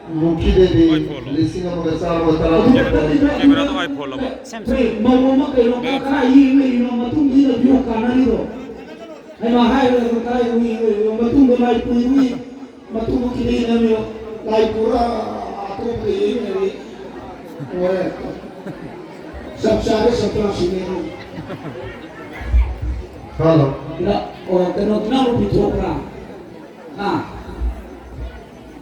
Mukhi Devi listing of the Sam was Camera to iPhone lama. Samsung. Mama kayo ka kana ini no matung di na view kana ni do. Ay mahal na kaya ini matung do lai pui matung kini na mi lai pura ato kini ni. Ore. Sab sare sab sini. Hello. Tidak orang kena kenal pitro pra. Ah.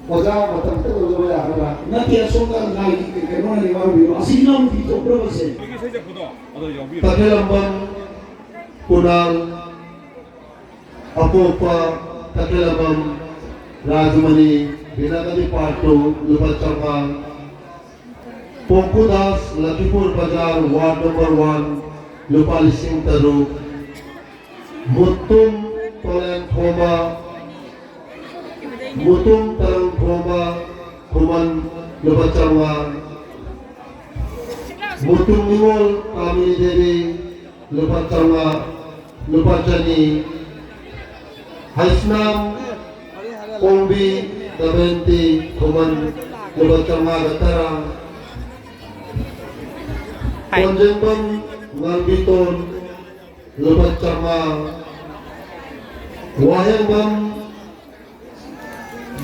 Oja matam to ojo ya ba. Nanti asongan lagi ke mana ni baru biru. Asinam pitro pra bose. Takelambang Kunal Apopa Takelambang Rajmani Binagadi Parto Lupachanga Pongkudas Lakhipur Bazaar Ward number 1 Lupalising Taru Mutum Tolen Khoma Mutum Tarang Khoma Khuman Lupachanga Mutum Nimol Kamini Devi Lupachanga Lupachani Haisnam Ombi Daventi Khuman Lupachanga Gatara Konjembam Ngambiton Lupachanga Wahengbam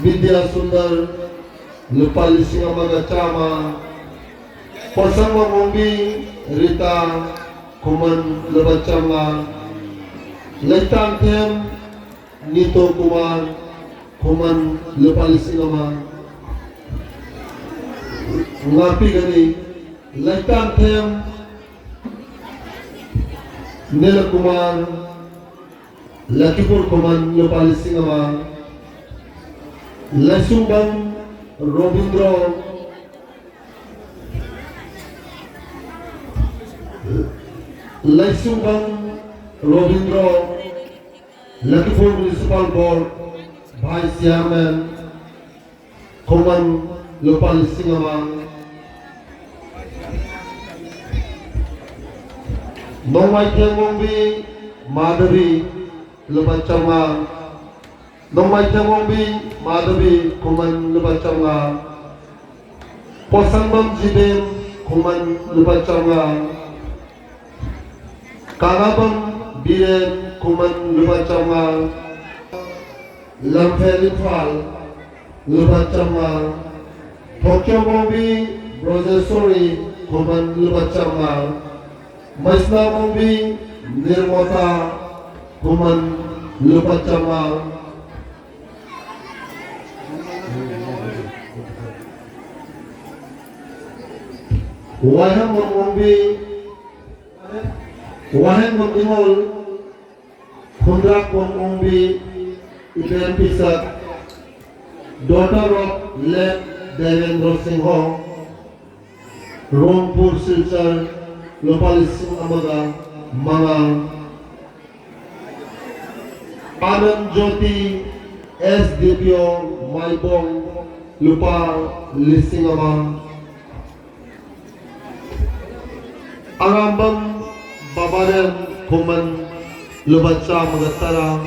Vidya Sundar Lupalising Chama Pasang Mombi Rita Khuman Lupachanga Leitang Them Nito Kumar Khuman Lupalising Ngapi Gani Leitang Them Nila Kumar Lakhipur Khuman Lupalising Lasumbang Robindro Laisumbang Robindro Lakhipur Municipal Board Vice Chairman Khuman Lupalising Nongmai Thengmongbi Madhavi Lupachanga Nongmai Thengmongbi Madhavi Khuman Lupachanga Posangbam Jibin Khuman Lupachanga Kangabam Biren Khuman Lupachanga Lamphel Lupachanga Tokyo Mombi Brojasori Khuman Lupachanga Maisna Mombi Nirmata Khuman Lupachanga Wahang Mombi Wahang Momol Khundrak Mombi Ibrahim Pisak daughter of late Devendra Singh Rompur Silchar Lupalising Manga Anand Jyoti SDPO Maibong Lupa Lising Arambam Babaren Khuman Lubacha Magatara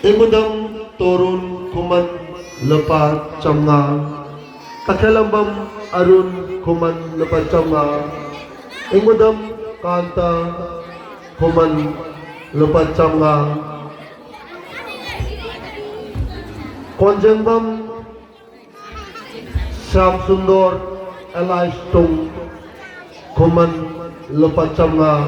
Imudam Torun Khuman Lupa Changa Takelambam Arun Khuman Lupa Changa Imudam Kanta Khuman Lupa Changa Konjengbam Syam Sundor Elias Tung Khuman Lupachanga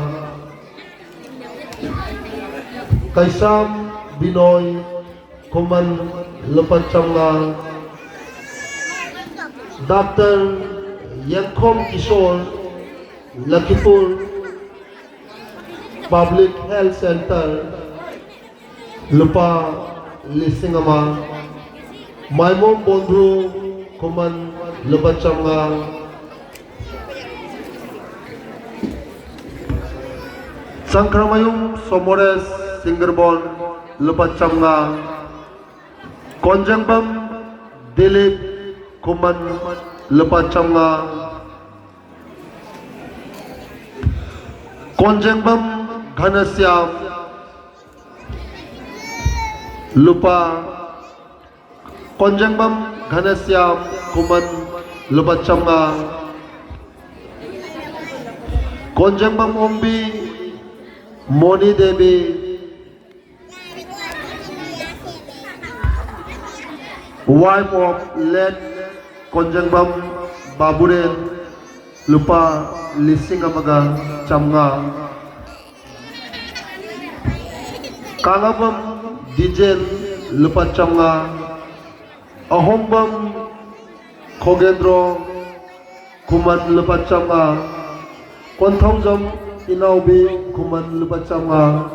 Kaisam Binoy Khuman Lupachanga Dr. Yankom Kishore Lakhipur Public Health Center Lupa Lisingama Maimom Bondru Khuman Lupachanga Sangkramayung Somores Singerbon Lupachanga Konjengbam Dilip Khuman Lupachanga Konjengbam Ghanasyam Lupa Konjengbam Ghanesyam Khuman lupa chamnga Konjangbam Ombi Moni Devi wife of late Konjangbam Baburen lupa lising amaga chamnga Kangabam Dijen lupa chamnga Ahombam Khogendro Khuman lupa chamnga Konthaujam Inaubi Khuman lupa chamnga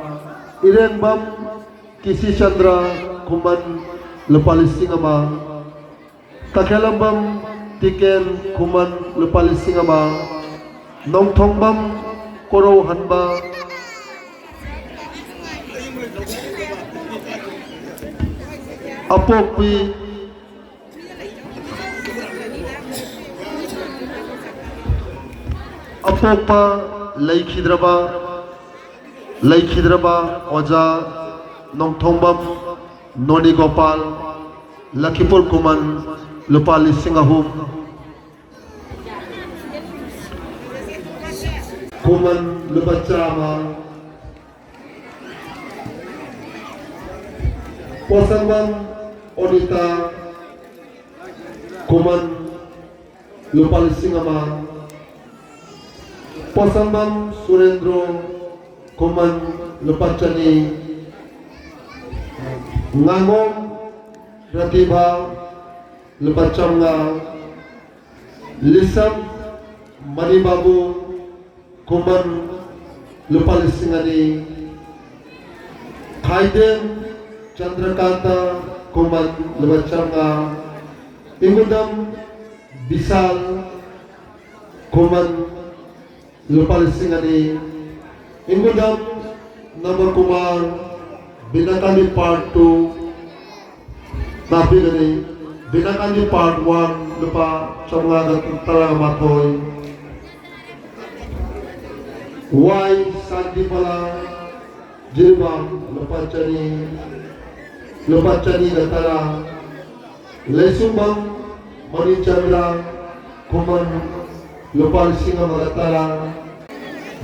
Irengbam Kisi Chandra Khuman lupa lising ama Takhelambam Tiken Khuman lupa lising ama Nongthongbam Koro Hanba Apokpi Apokpa Laikhidraba Oja Nongthongbam Noni Gopal Lakhipur Khuman lupa lising ahum Khuman lupa chama Posambam Odita Khuman lupa lising ama Posambam Surendro Khuman lupa chani Ngangom Pratibha lupa chamnga Lisam Manibabu Khuman lupa lising ani Khaiden Chandrakanta Khuman lupa chamnga Ingudam Bisal Khuman lupa lising ani Ingudam Namakumar Binakali Part 2 Nabigani Binakali Part 1 lupa chamnga Talaga Mathoy Y Sandipala Jilbam lupa chani Gatara Lesumbam Mani Chandra Khuman lupa lising ama Gatara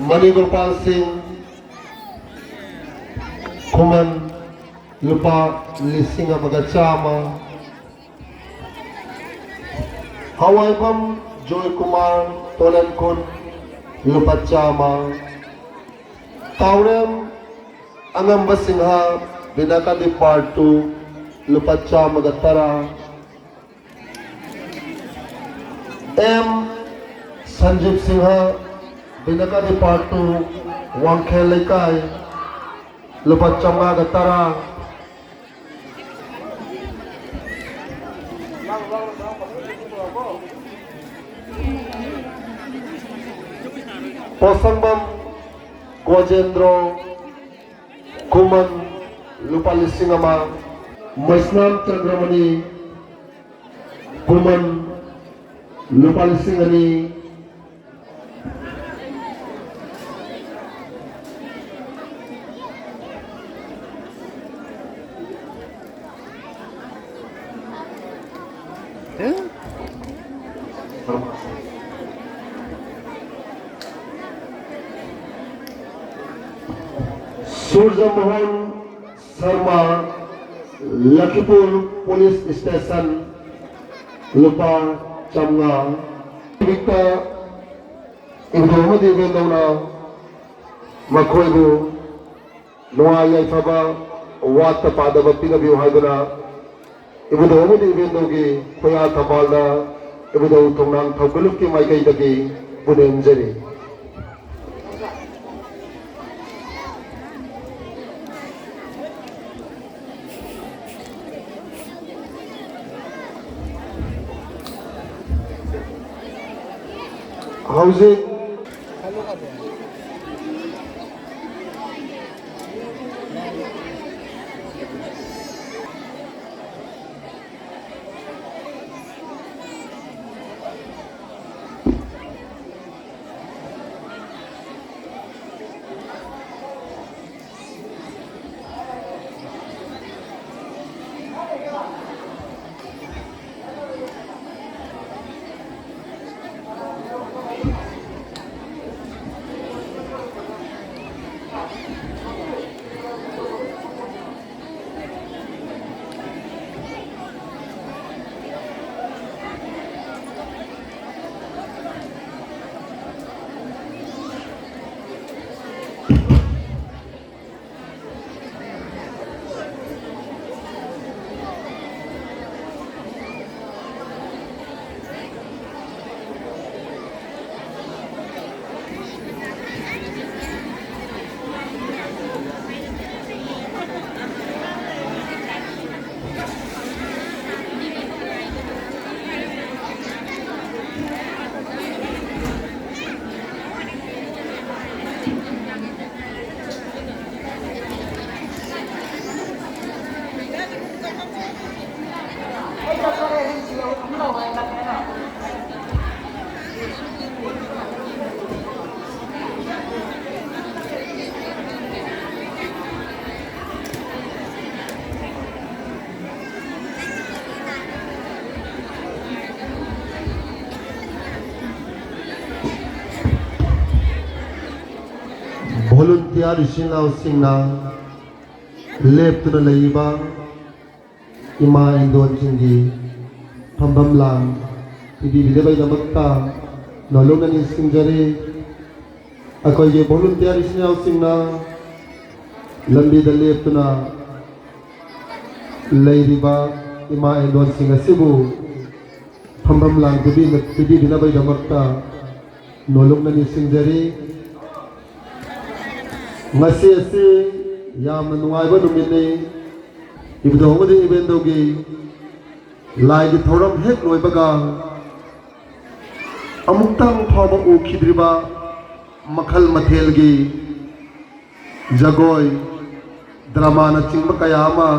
Mani Gopal Singh Khuman lupa lising ama Gachama Hawaibam Joy Kumar Tolenkun lupa chama Taurem Angamba Singha Binakali Part 2 lupa chama Gatara M Sanjeev Singha Binakali Part 2 Wangkhe Laikai lupa chama Gatara Posambam Gojendro Khuman lupa lising ama Maisnam Chandramani Khuman lupa lising ani Surya Mohan Sharma Lakhipur Police Station lupa chamnga Victa Ingomadi Vendona Makhoibu Noa Yaithaba Wata Padaba Pinabi Haidana Eputhou Vendogi Khoya Thabalda Eputhou Thongnang Haraoba Maikai Dagi Budemjari Housing volunteer singna lep tu leiba ima indon singi phambam lang ibi bide bai damakta nolong nani singjari akoi je volunteer singna lambi da lep tu na leiriba ima indon singa sibu phambam lang ibi bide bai damakta nolong nani singjari ngasi asi yam nuai ba numine ibdo ngode event dogi lai gi thoram hek loi baga amuktang thoba u khidriba makhal mathel gi jagoi drama na chingba kayama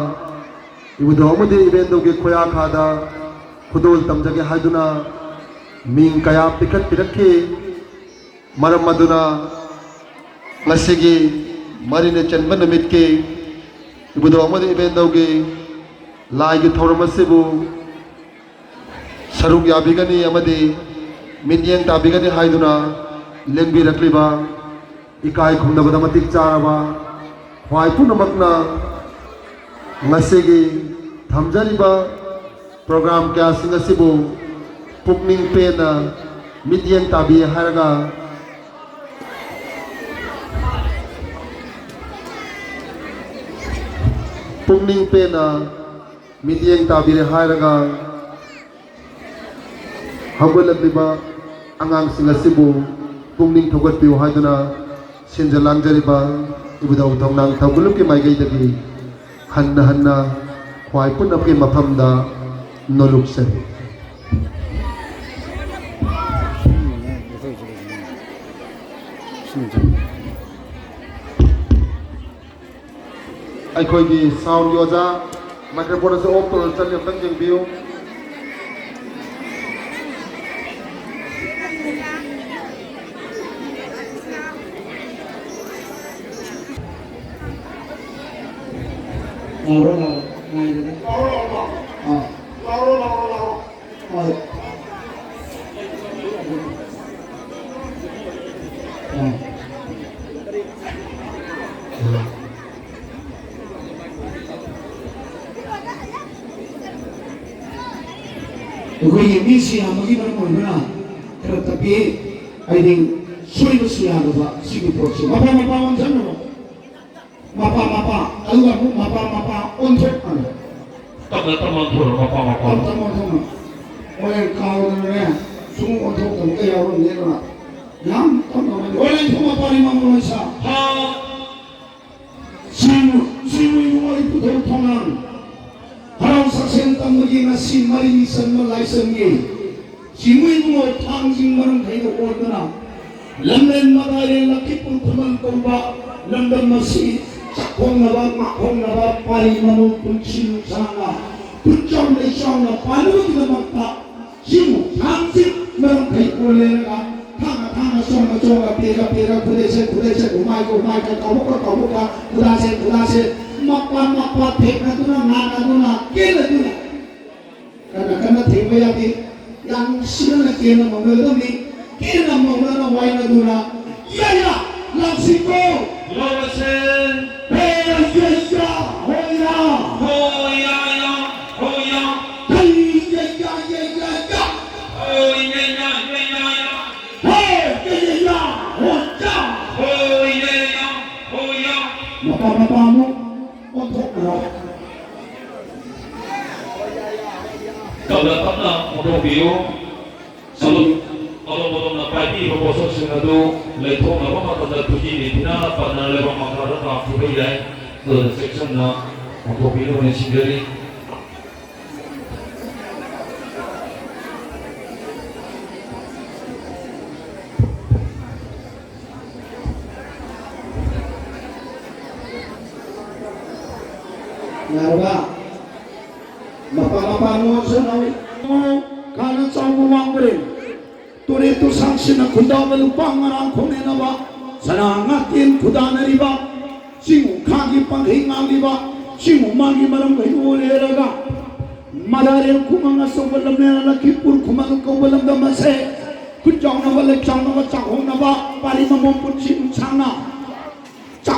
ibdo ngode event dogi khoya khada khudol tamjage haiduna ming kaya pikat pirakhe maram maduna Masigi marini chanba namit ke ibudo amade event doge lai gi thoramasibu saruk yabigani amade minyang tabigani haiduna lengbi rakliba ikai khumnabada matik charaba hwai punamakna masigi thamjariba program kya singasibu pukning pena minyang tabi haraga Pungning pena midyeng tabire hairaga hagolagdiba angang singasibu pungning thogat piu haiduna sinjalang jariba Eputhou Thongnang thagulum ke maigai dagi hanna khwai punap ke maphamda noluk sari Aikoi gi sound yoja microphone se off to chal yam tang jeng biu Ugi misi amagi bermula, tetapi I think sulit siapa sigi proses. Mapa wancan no, mapa, alu mapa untuk anu. teman-teman pun apa-apa. Teman-teman, oleh kau ni, semua untuk orang orang ni lah. Yang teman-teman, oleh semua parimam Malaysia. Simu Eputhou Thongnang Haraoba sentam lagi nasi marini senma laisen ye. Simu thangjing marang kai do ordana. Lamlen madare Lakhipur Khuman komba lamdan masih cakong naba pari manu punci sana. Puncong lesong na palu kita makta. Simu thangjing marang kai ordana. Thanga songa pera kudese umai kauka kudase mapa tekna tuna ngana tuna kena tuna karena thema yang sila kena mangalo ni kena mangalo waina tuna ya laksiko Lovasen, hoya mapa-mapamu untuk kalau datang na untuk bio, kalau belum dapat di proposal senado, lepas apa mata tujuh di tina pada lepas makaran aku beri ke section na untuk bio ni sendiri. Narba, mapa-mapamu senawi, kalau cawu wangre, tore tu sangsina kuda melupang orang kone naba, sana ngatin kuda nariba, singu kaki panghingang liba, singu magi malam kayu oleraga, madare kumanga sobalam nela Lakhipur Khuman kobalam damase, kujang naba lekang naba cakong naba, pari mamumpun singu sana.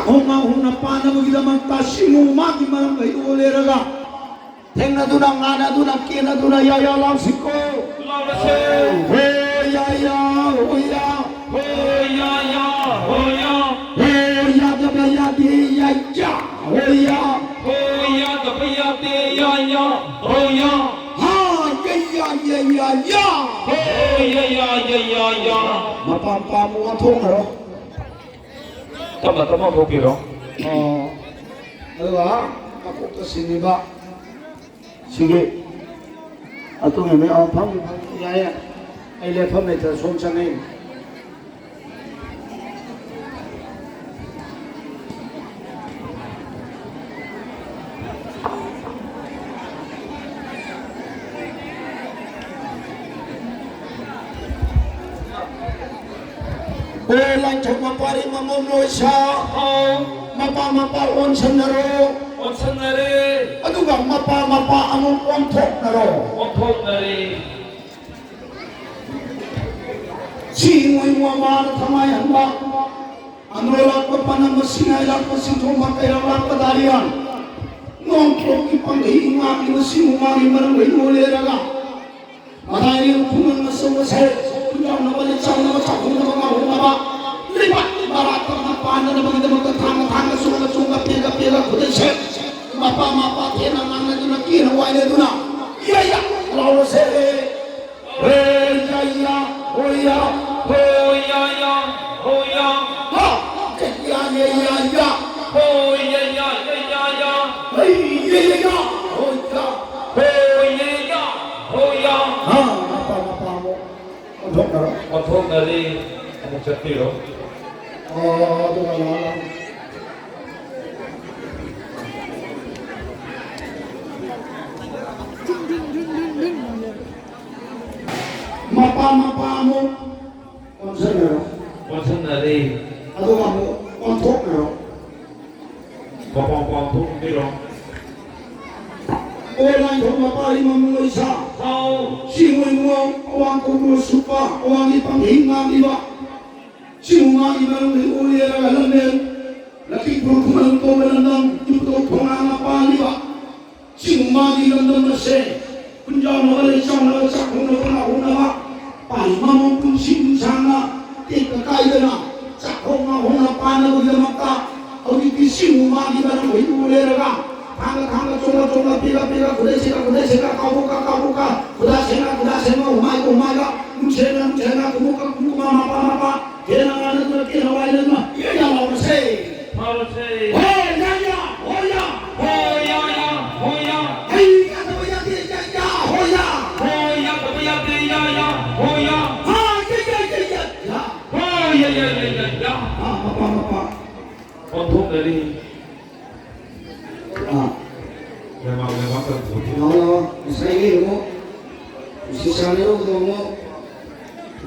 homa hona pana magida magta simu magi maram kai ole raga thengna duna ngana duna kena duna ya law sikko lao la se ho ya ho ya ho ya da ba ya de ya ja ho ya da ba ya de ya ho ya ha ya ya ma pa mu thong ro tama bokiro Aduh, aku kesini pak, sige, atau nggak mau pam, ya, ini pam itu soncang ini. Lanjut mapari mamom loisa, mapa onsen naro, aduh gak mapa anu ontok naro, si ngui muamar kamayan ba, anu lak panam mesingai lak mesin thoma kaya lak pedarian, nongkrong ipanghi ngami mesin ngami marang boleh raga, madai kuman mesem punya nama lecang nama cakung nama ngau nama lipat barat nama pandan nama kita makan tangga sunga pega kuda set mapa kena mana tu nak kena wajah tu nak iya lalu se ya oh ya ho ya ha ya ho ya ha mapa mo Othok dari anu cetiro. Oh, tu kalau mapa mo Konsen dari aduh kamu ontok lo popong tu biro. orang yang mapa lima Malaysia How singui mo orang kudu supa orang ipang hinga iba singa iba ni uliera galamel Lakhipur Khuman to melandang Eputhou Thongnang Haraoba singa di landang nase punjau Malaysia na sakung na una pai mamong pun sing sana tikakai dana sakung na una pana ulamaka audi singa di barang uliera ga Kanga coba pila kuda seka kau buka kuda sena umai sena kubuka mapa kena ngana tu kena wajah tu ya lawan say How oh ya hey kata dia ya mapa. Othok dari memang terpuji. Allah, saya ini mo, sisa ni mo,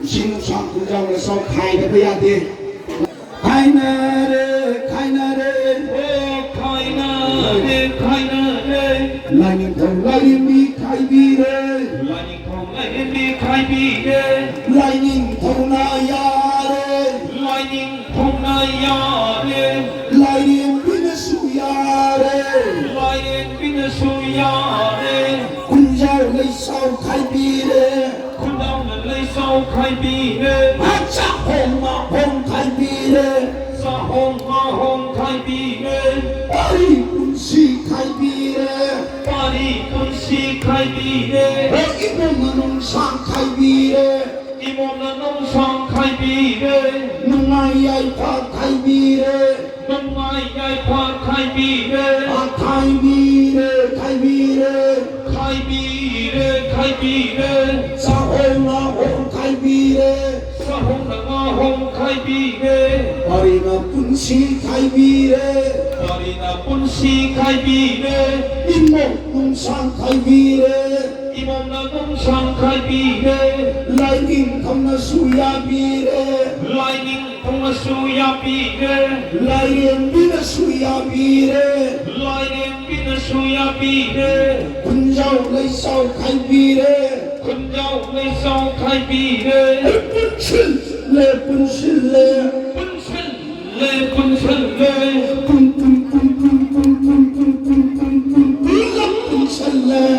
simu sang kunjang lesau kai tapi ada, kai nare, lain thong lain mi kai bire, lain thong na yare, lain binasu yare. Kunjau lesau kai bire, acha hong kai bire, pari kunsi kai bire, imam manung sang kai bire, nangayai pa kai bire, kai bire, sahong na hong kai bire, parina punsi kai bire, imam nung sang kai bire, lain kam na suya bire, lain bina suya bire, kunjau lesau kai bire, le punsil le, คุณฉันเลย ปุนปุนปุนปุนปุนปุนปุนปุนปุนปุนปุนลับปุนฉันเลย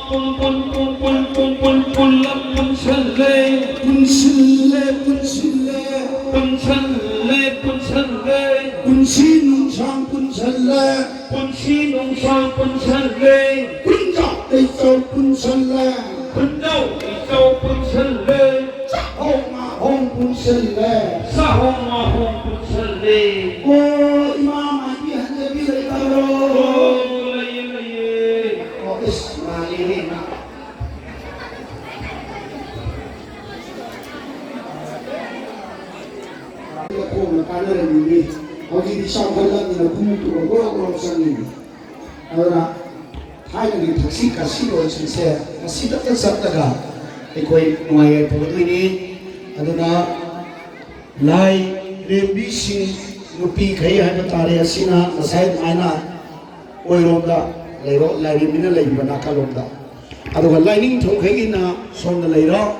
ปุนปุนปุนปุนปุนปุนปุนลับปุนฉันเลย ปุนฉันเลยปุนฉันเลย ปุนฉันเลยปุนฉันเลย ปุนชีนุ่งช่างปุนฉันเลย ปุนชีนงช่างปุนฉันเลย ปุนจับได้เจ้าปุนฉันเลย ปุนเจ้าอีเจ้าปุนฉันเลย จะห้องมาห้องปุนฉันเลย สะหงมาหงปุนฉันเลย โอ้อิมามมาพี่ฮันเดพี่เลยตลอ โอ้ ด เลย โอ้อิสมาลีนี่นะโอ้มาการเรื่องนี้เอาที่ที่ชอบคนละนี่นะคุณตัวก็ร้องสังนี่เอาละท้ายนี้ทักษิกาสิโรยสิเสียสิตัดสัตตะกาไอ้คนหน่วยพวกนี้อันนั้นไล่เรียบดิสินุปีใครให้มาตาเรียสินะมาใส่ไม้นะโอ้ยลมดาไล่รถไล่เรียบนี่ไล่บ้านนักลมดาอันนั้นไล่นิ่งทงใครกินนะส่งไล่รถ